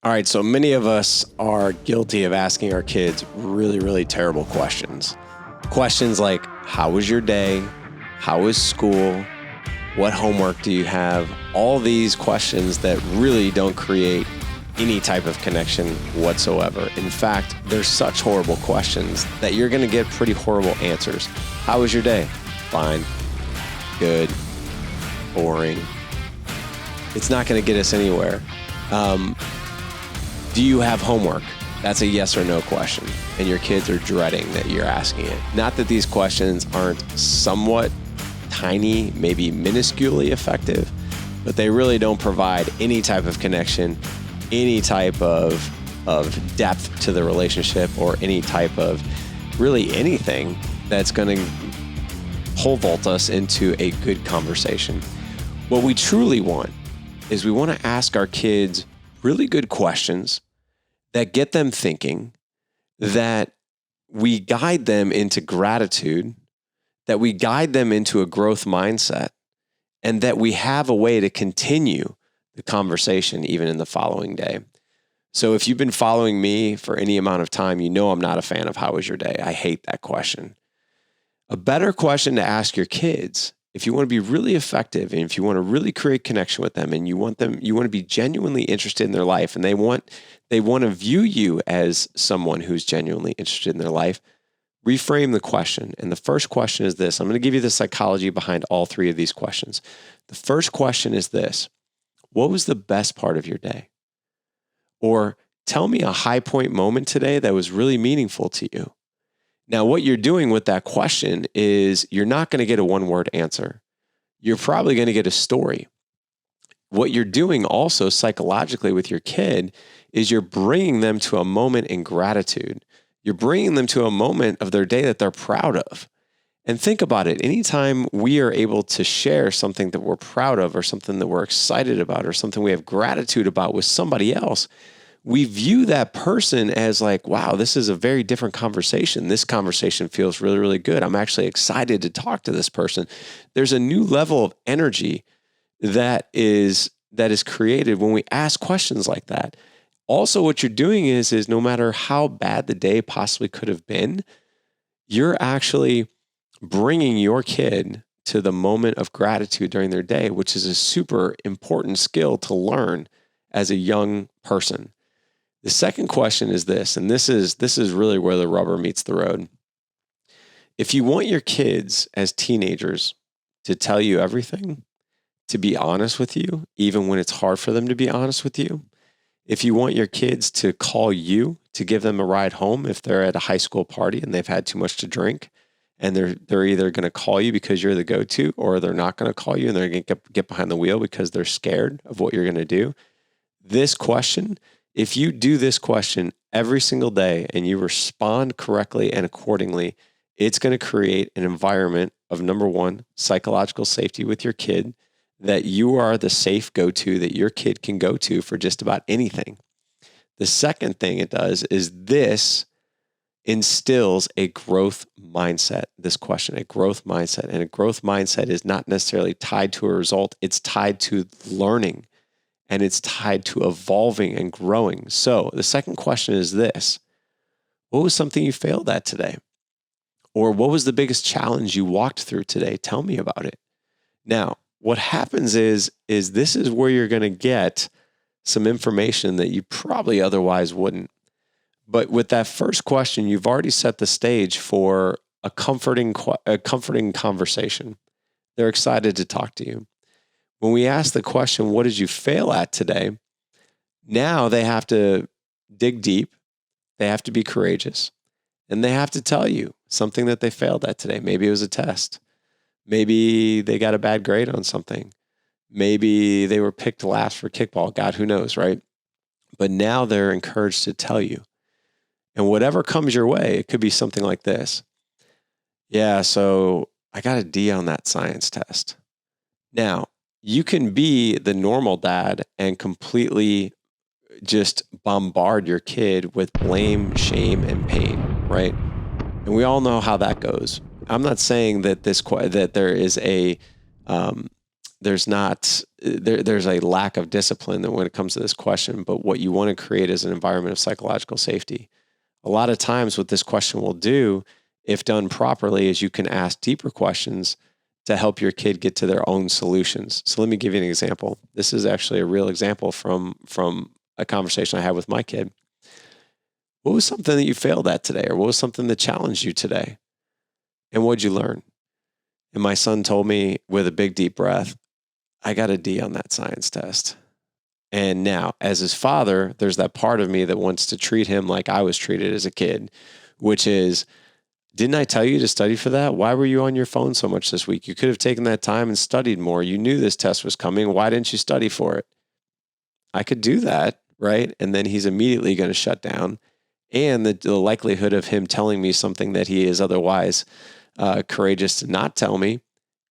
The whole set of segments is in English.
All right, so many of us are guilty of asking our kids really, really terrible questions. Questions like, how was your day? How was school? What homework do you have? All these questions that really don't create any type of connection whatsoever. In fact, they're such horrible questions that you're going to get pretty horrible answers. How was your day? Fine. Good. Boring. It's not going to get us anywhere. Do you have homework? That's a yes or no question. And your kids are dreading that you're asking it. Not that these questions aren't somewhat tiny, maybe minusculely effective, but they really don't provide any type of connection, any type of depth to the relationship, or any type of really anything that's going to pole vault us into a good conversation. What we truly want is we want to ask our kids really good questions that get them thinking, that we guide them into gratitude, that we guide them into a growth mindset, and that we have a way to continue the conversation even in the following day. So if you've been following me for any amount of time, you know I'm not a fan of how was your day. I hate that question. A better question to ask your kids, if you want to be really effective and if you want to really create connection with them and you want to be genuinely interested in their life and they want to view you as someone who's genuinely interested in their life, reframe the question. And the first question is this. I'm going to give you the psychology behind all three of these questions. The first question is this. What was the best part of your day? Or tell me a high point moment today that was really meaningful to you. Now, what you're doing with that question is you're not going to get a one-word answer. You're probably going to get a story. What you're doing also psychologically with your kid is you're bringing them to a moment in gratitude. You're bringing them to a moment of their day that they're proud of. And think about it. Anytime we are able to share something that we're proud of or something that we're excited about or something we have gratitude about with somebody else, we view that person as like, wow, this is a very different conversation. This conversation feels really, really good. I'm actually excited to talk to this person. There's a new level of energy that is created when we ask questions like that. Also, what you're doing is no matter how bad the day possibly could have been, you're actually bringing your kid to the moment of gratitude during their day, which is a super important skill to learn as a young person. The second question is this, and this is really where the rubber meets the road. If you want your kids as teenagers to tell you everything, to be honest with you, even when it's hard for them to be honest with you, if you want your kids to call you to give them a ride home if they're at a high school party and they've had too much to drink, and they're either going to call you because you're the go-to, or they're not going to call you and they're going to get behind the wheel because they're scared of what you're going to do. This question, if you do this question every single day and you respond correctly and accordingly, it's going to create an environment of, number one, psychological safety with your kid, that you are the safe go-to that your kid can go to for just about anything. The second thing it does is this instills a growth mindset, this question, a growth mindset. And a growth mindset is not necessarily tied to a result. It's tied to learning. And it's tied to evolving and growing. So the second question is this. What was something you failed at today? Or what was the biggest challenge you walked through today? Tell me about it. Now, what happens is this is where you're going to get some information that you probably otherwise wouldn't. But with that first question, you've already set the stage for a comforting conversation. They're excited to talk to you. When we ask the question, what did you fail at today? Now they have to dig deep. They have to be courageous. And they have to tell you something that they failed at today. Maybe it was a test. Maybe they got a bad grade on something. Maybe they were picked last for kickball. God, who knows, right? But now they're encouraged to tell you. And whatever comes your way, it could be something like this. Yeah, so I got a D on that science test. Now, you can be the normal dad and completely just bombard your kid with blame, shame, and pain, right? And we all know how that goes. I'm not saying that that there is there's a lack of discipline when it comes to this question, but what you want to create is an environment of psychological safety. A lot of times what this question will do, if done properly, is you can ask deeper questions to help your kid get to their own solutions. So let me give you an example. This is actually a real example from a conversation I had with my kid. What was something that you failed at today? Or what was something that challenged you today? And what'd you learn? And my son told me with a big, deep breath, I got a D on that science test. And now, as his father, there's that part of me that wants to treat him like I was treated as a kid, which is, didn't I tell you to study for that? Why were you on your phone so much this week? You could have taken that time and studied more. You knew this test was coming. Why didn't you study for it? I could do that, right? And then he's immediately going to shut down. And the likelihood of him telling me something that he is otherwise courageous to not tell me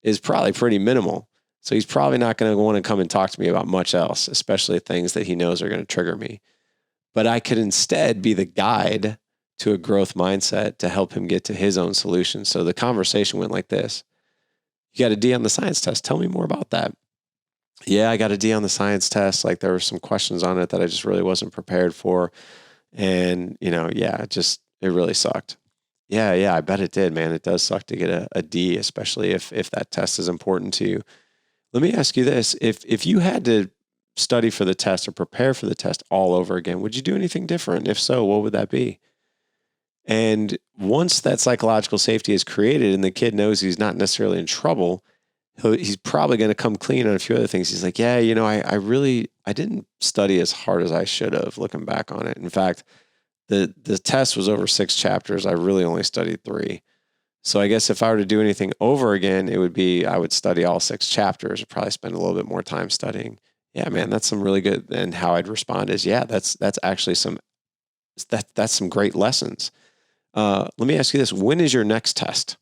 is probably pretty minimal. So he's probably not going to want to come and talk to me about much else, especially things that he knows are going to trigger me. But I could instead be the guide to a growth mindset to help him get to his own solution. So the conversation went like this. You got a D on the science test. Tell me more about that. Yeah, I got a D on the science test. Like there were some questions on it that I just really wasn't prepared for. And, it really sucked. Yeah, I bet it did, man. It does suck to get a D, especially if that test is important to you. Let me ask you this. If you had to study for the test or prepare for the test all over again, would you do anything different? If so, what would that be? And once that psychological safety is created and the kid knows he's not necessarily in trouble, he's probably going to come clean on a few other things. He's like, yeah, I didn't study as hard as I should have, looking back on it. In fact, the test was over 6 chapters. I really only studied 3. So I guess if I were to do anything over again, it would be, I would study all 6 chapters, or probably spend a little bit more time studying. Yeah, man, that's some really good. And how I'd respond is, yeah, that's actually that's some great lessons. Let me ask you this. When is your next test?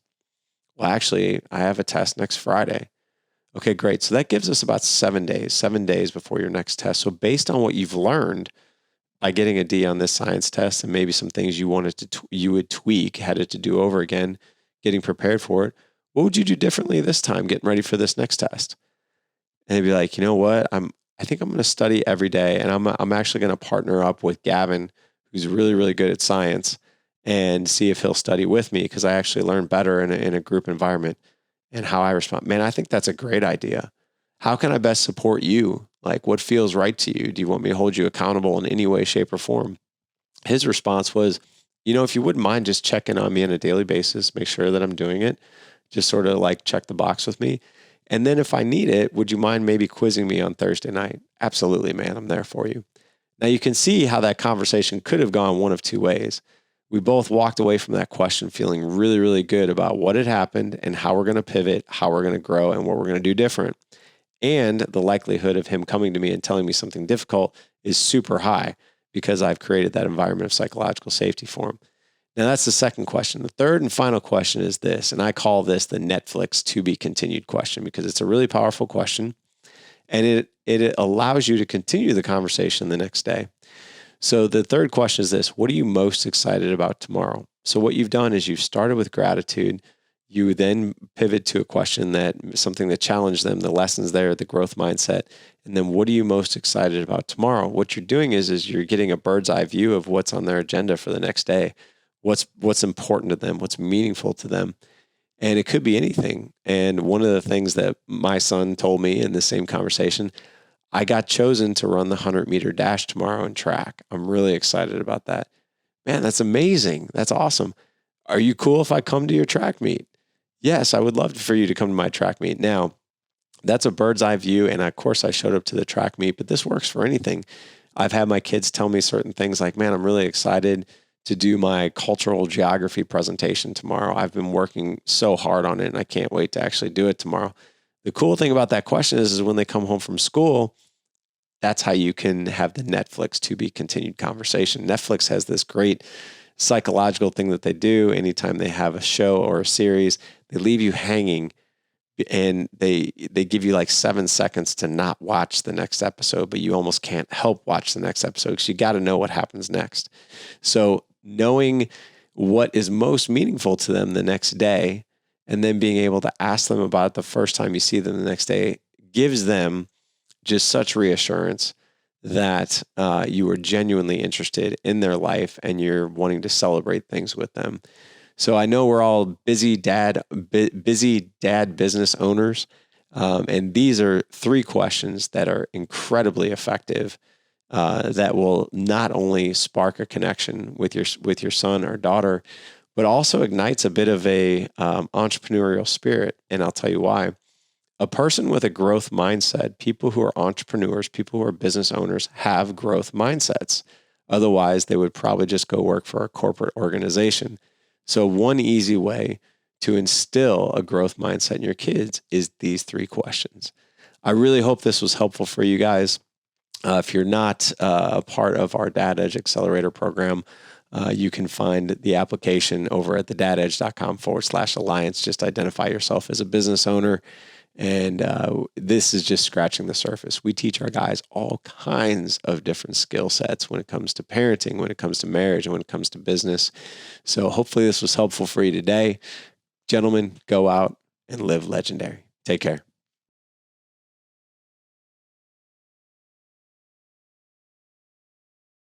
Well, actually, I have a test next Friday. Okay, great. So that gives us about 7 days before your next test. So based on what you've learned by getting a D on this science test and maybe some things you would tweak, had it to do over again, getting prepared for it, what would you do differently this time, getting ready for this next test? And they'd be like, you know what? I think I'm going to study every day, and I'm actually going to partner up with Gavin, who's really, really good at science, and see if he'll study with me, because I actually learn better in a group environment. And how I respond, man, I think that's a great idea. How can I best support you? Like, what feels right to you? Do you want me to hold you accountable in any way, shape, or form? His response was, if you wouldn't mind just checking on me on a daily basis, make sure that I'm doing it, just sort of like check the box with me. And then if I need it, would you mind maybe quizzing me on Thursday night? Absolutely, man. I'm there for you. Now you can see how that conversation could have gone one of two ways. We both walked away from that question feeling really, really good about what had happened and how we're going to pivot, how we're going to grow, and what we're going to do different. And the likelihood of him coming to me and telling me something difficult is super high, because I've created that environment of psychological safety for him. Now that's the second question. The third and final question is this, and I call this the Netflix to be continued question, because it's a really powerful question, and it allows you to continue the conversation the next day. So the third question is this: what are you most excited about tomorrow? So what you've done is you've started with gratitude. You then pivot to a question something that challenged them, the lessons there, the growth mindset. And then what are you most excited about tomorrow? What you're doing is you're getting a bird's eye view of what's on their agenda for the next day, what's important to them, what's meaningful to them. And it could be anything. And one of the things that my son told me in the same conversation, I got chosen to run the 100-meter dash tomorrow in track. I'm really excited about that. Man, that's amazing. That's awesome. Are you cool if I come to your track meet? Yes, I would love for you to come to my track meet. Now, that's a bird's eye view. And of course, I showed up to the track meet, but this works for anything. I've had my kids tell me certain things like, man, I'm really excited to do my cultural geography presentation tomorrow. I've been working so hard on it, and I can't wait to actually do it tomorrow. The cool thing about that question is when they come home from school, that's how you can have the Netflix to be continued conversation. Netflix has this great psychological thing that they do anytime they have a show or a series. They leave you hanging, and they give you like 7 seconds to not watch the next episode, but you almost can't help watch the next episode because you got to know what happens next. So knowing what is most meaningful to them the next day, and then being able to ask them about it the first time you see them the next day, gives them just such reassurance that you are genuinely interested in their life and you're wanting to celebrate things with them. So I know we're all busy dad business owners. And these are 3 questions that are incredibly effective that will not only spark a connection with your son or daughter, but also ignites a bit of a entrepreneurial spirit. And I'll tell you why. A person with a growth mindset, people who are entrepreneurs, people who are business owners, have growth mindsets. Otherwise, they would probably just go work for a corporate organization. So one easy way to instill a growth mindset in your kids is these 3 questions. I really hope this was helpful for you guys. If you're not a part of our Dad Edge Accelerator program, you can find the application over at thedadedge.com/alliance. Just identify yourself as a business owner. And this is just scratching the surface. We teach our guys all kinds of different skill sets when it comes to parenting, when it comes to marriage, and when it comes to business. So hopefully this was helpful for you today. Gentlemen, go out and live legendary. Take care.